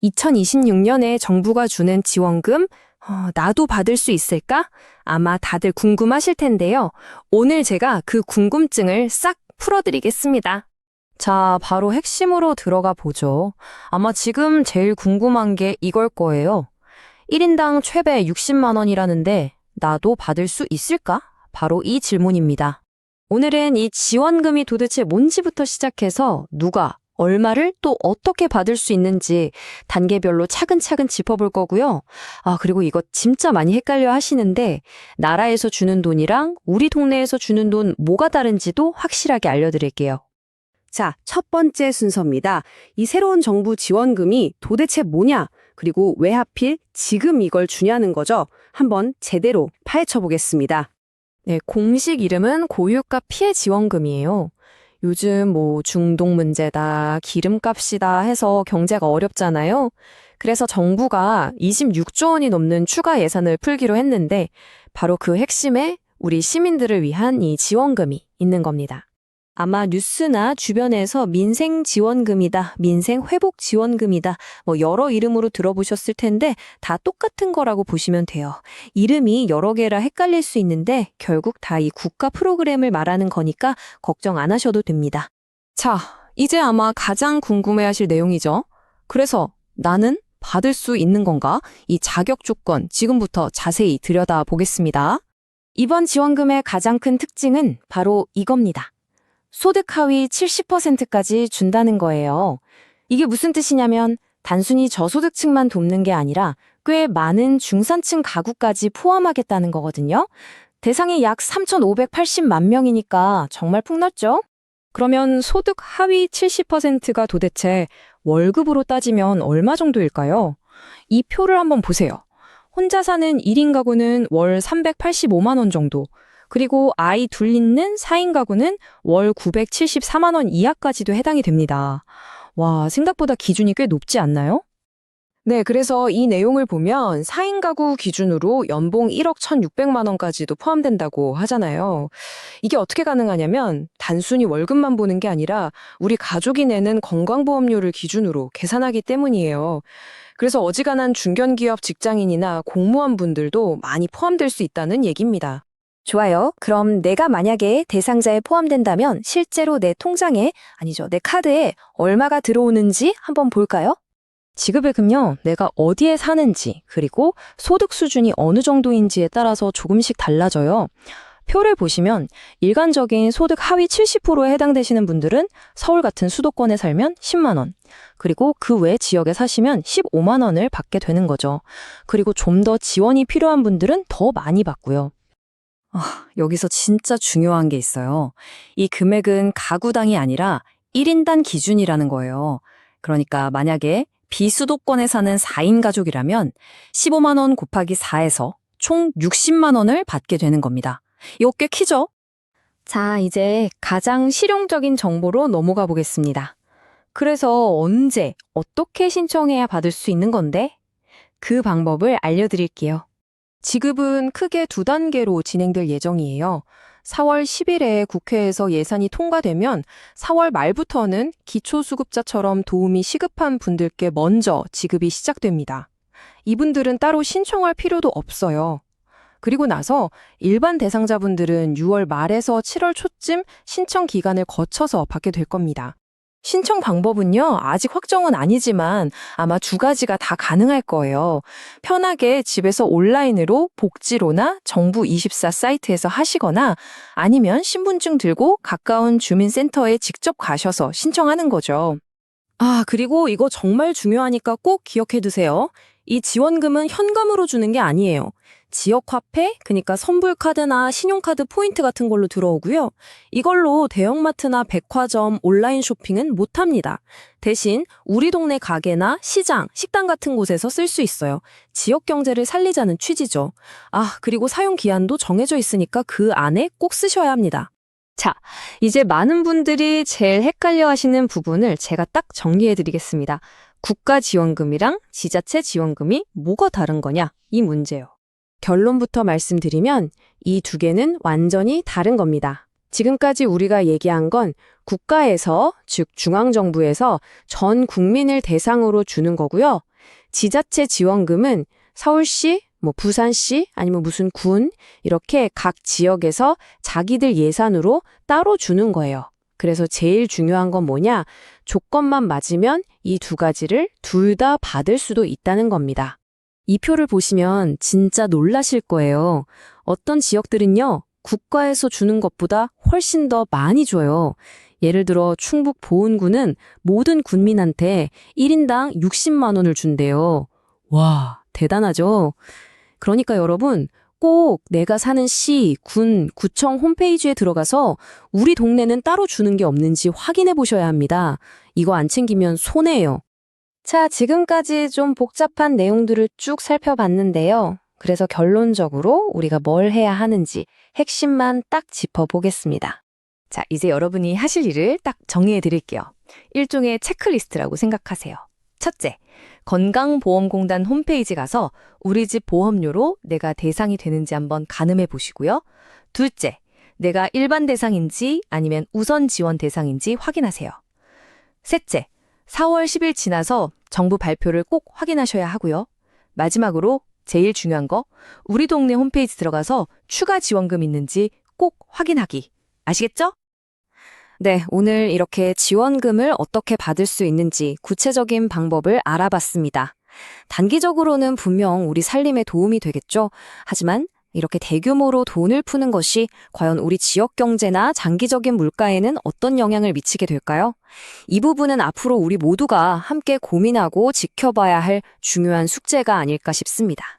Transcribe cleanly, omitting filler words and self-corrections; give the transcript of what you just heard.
2026년에 정부가 주는 지원금, 나도 받을 수 있을까? 아마 다들 궁금하실 텐데요. 오늘 제가 그 궁금증을 싹 풀어드리겠습니다. 자, 바로 핵심으로 들어가 보죠. 아마 지금 제일 궁금한 게 이걸 거예요. 1인당 최대 60만 원이라는데 나도 받을 수 있을까? 바로 이 질문입니다. 오늘은 이 지원금이 도대체 뭔지부터 시작해서 누가, 얼마를 또 어떻게 받을 수 있는지 단계별로 차근차근 짚어볼 거고요. 그리고 이거 진짜 많이 헷갈려 하시는데 나라에서 주는 돈이랑 우리 동네에서 주는 돈 뭐가 다른지도 확실하게 알려드릴게요. 자, 첫 번째 순서입니다. 이 새로운 정부 지원금이 도대체 뭐냐? 그리고 왜 하필 지금 이걸 주냐는 거죠. 한번 제대로 파헤쳐 보겠습니다. 네, 공식 이름은 고유가 피해 지원금이에요. 요즘 중동 문제다, 기름값이다 해서 경제가 어렵잖아요. 그래서 정부가 26조 원이 넘는 추가 예산을 풀기로 했는데 바로 그 핵심에 우리 시민들을 위한 이 지원금이 있는 겁니다. 아마 뉴스나 주변에서 민생 지원금이다, 민생 회복 지원금이다, 여러 이름으로 들어보셨을 텐데 다 똑같은 거라고 보시면 돼요. 이름이 여러 개라 헷갈릴 수 있는데 결국 다 이 국가 프로그램을 말하는 거니까 걱정 안 하셔도 됩니다. 자, 이제 아마 가장 궁금해하실 내용이죠. 그래서 나는 받을 수 있는 건가? 이 자격 조건 지금부터 자세히 들여다보겠습니다. 이번 지원금의 가장 큰 특징은 바로 이겁니다. 소득 하위 70%까지 준다는 거예요. 이게 무슨 뜻이냐면 단순히 저소득층만 돕는 게 아니라 꽤 많은 중산층 가구까지 포함하겠다는 거거든요. 대상이 약 3,580만 명이니까 정말 폭넓죠? 그러면 소득 하위 70%가 도대체 월급으로 따지면 얼마 정도일까요? 이 표를 한번 보세요. 혼자 사는 1인 가구는 월 385만 원 정도, 그리고 아이 둘 있는 4인 가구는 월 974만 원 이하까지도 해당이 됩니다. 와, 생각보다 기준이 꽤 높지 않나요? 네, 그래서 이 내용을 보면 4인 가구 기준으로 연봉 1억 1,600만 원까지도 포함된다고 하잖아요. 이게 어떻게 가능하냐면 단순히 월급만 보는 게 아니라 우리 가족이 내는 건강보험료를 기준으로 계산하기 때문이에요. 그래서 어지간한 중견기업 직장인이나 공무원분들도 많이 포함될 수 있다는 얘기입니다. 좋아요. 그럼 내가 만약에 대상자에 포함된다면 실제로 내 통장에, 아니죠, 내 카드에 얼마가 들어오는지 한번 볼까요? 지급액은요, 내가 어디에 사는지, 그리고 소득 수준이 어느 정도인지에 따라서 조금씩 달라져요. 표를 보시면 일반적인 소득 하위 70%에 해당되시는 분들은 서울 같은 수도권에 살면 10만 원, 그리고 그 외 지역에 사시면 15만 원을 받게 되는 거죠. 그리고 좀 더 지원이 필요한 분들은 더 많이 받고요. 여기서 진짜 중요한 게 있어요. 이 금액은 가구당이 아니라 1인당 기준이라는 거예요. 그러니까 만약에 비수도권에 사는 4인 가족이라면 15만 원 곱하기 4에서 총 60만 원을 받게 되는 겁니다. 이거 꽤 크죠? 자, 이제 가장 실용적인 정보로 넘어가 보겠습니다. 그래서 언제, 어떻게 신청해야 받을 수 있는 건데? 그 방법을 알려드릴게요. 지급은 크게 2단계로 진행될 예정이에요. 4월 10일에 국회에서 예산이 통과되면 4월 말부터는 기초수급자처럼 도움이 시급한 분들께 먼저 지급이 시작됩니다. 이분들은 따로 신청할 필요도 없어요. 그리고 나서 일반 대상자분들은 6월 말에서 7월 초쯤 신청 기간을 거쳐서 받게 될 겁니다. 신청 방법은요, 아직 확정은 아니지만 아마 2가지가 다 가능할 거예요. 편하게 집에서 온라인으로 복지로나 정부24 사이트에서 하시거나 아니면 신분증 들고 가까운 주민센터에 직접 가셔서 신청하는 거죠. 그리고 이거 정말 중요하니까 꼭 기억해 두세요. 이 지원금은 현금으로 주는 게 아니에요. 지역화폐, 그러니까 선불카드나 신용카드 포인트 같은 걸로 들어오고요. 이걸로 대형마트나 백화점, 온라인 쇼핑은 못합니다. 대신 우리 동네 가게나 시장, 식당 같은 곳에서 쓸 수 있어요. 지역 경제를 살리자는 취지죠. 그리고 사용 기한도 정해져 있으니까 그 안에 꼭 쓰셔야 합니다. 자, 이제 많은 분들이 제일 헷갈려 하시는 부분을 제가 딱 정리해 드리겠습니다. 국가 지원금이랑 지자체 지원금이 뭐가 다른 거냐? 이 문제요. 결론부터 말씀드리면 이 2개는 완전히 다른 겁니다. 지금까지 우리가 얘기한 건 국가에서, 즉 중앙정부에서 전 국민을 대상으로 주는 거고요. 지자체 지원금은 서울시, 부산시, 아니면 무슨 군, 이렇게 각 지역에서 자기들 예산으로 따로 주는 거예요. 그래서 제일 중요한 건 뭐냐? 조건만 맞으면 이 두 가지를 둘 다 받을 수도 있다는 겁니다. 이 표를 보시면 진짜 놀라실 거예요. 어떤 지역들은요, 국가에서 주는 것보다 훨씬 더 많이 줘요. 예를 들어 충북 보은군은 모든 군민한테 1인당 60만 원을 준대요. 와, 대단하죠? 그러니까 여러분, 꼭 내가 사는 시, 군, 구청 홈페이지에 들어가서 우리 동네는 따로 주는 게 없는지 확인해 보셔야 합니다. 이거 안 챙기면 손해예요. 자, 지금까지 좀 복잡한 내용들을 쭉 살펴봤는데요. 그래서 결론적으로 우리가 뭘 해야 하는지 핵심만 딱 짚어보겠습니다. 자, 이제 여러분이 하실 일을 딱 정리해 드릴게요. 일종의 체크리스트라고 생각하세요. 첫째, 건강보험공단 홈페이지 가서 우리 집 보험료로 내가 대상이 되는지 한번 가늠해 보시고요. 둘째, 내가 일반 대상인지 아니면 우선 지원 대상인지 확인하세요. 셋째, 4월 10일 지나서 정부 발표를 꼭 확인하셔야 하고요. 마지막으로 제일 중요한 거, 우리 동네 홈페이지 들어가서 추가 지원금 있는지 꼭 확인하기. 아시겠죠? 네, 오늘 이렇게 지원금을 어떻게 받을 수 있는지 구체적인 방법을 알아봤습니다. 단기적으로는 분명 우리 살림에 도움이 되겠죠? 하지만 이렇게 대규모로 돈을 푸는 것이 과연 우리 지역 경제나 장기적인 물가에는 어떤 영향을 미치게 될까요? 이 부분은 앞으로 우리 모두가 함께 고민하고 지켜봐야 할 중요한 숙제가 아닐까 싶습니다.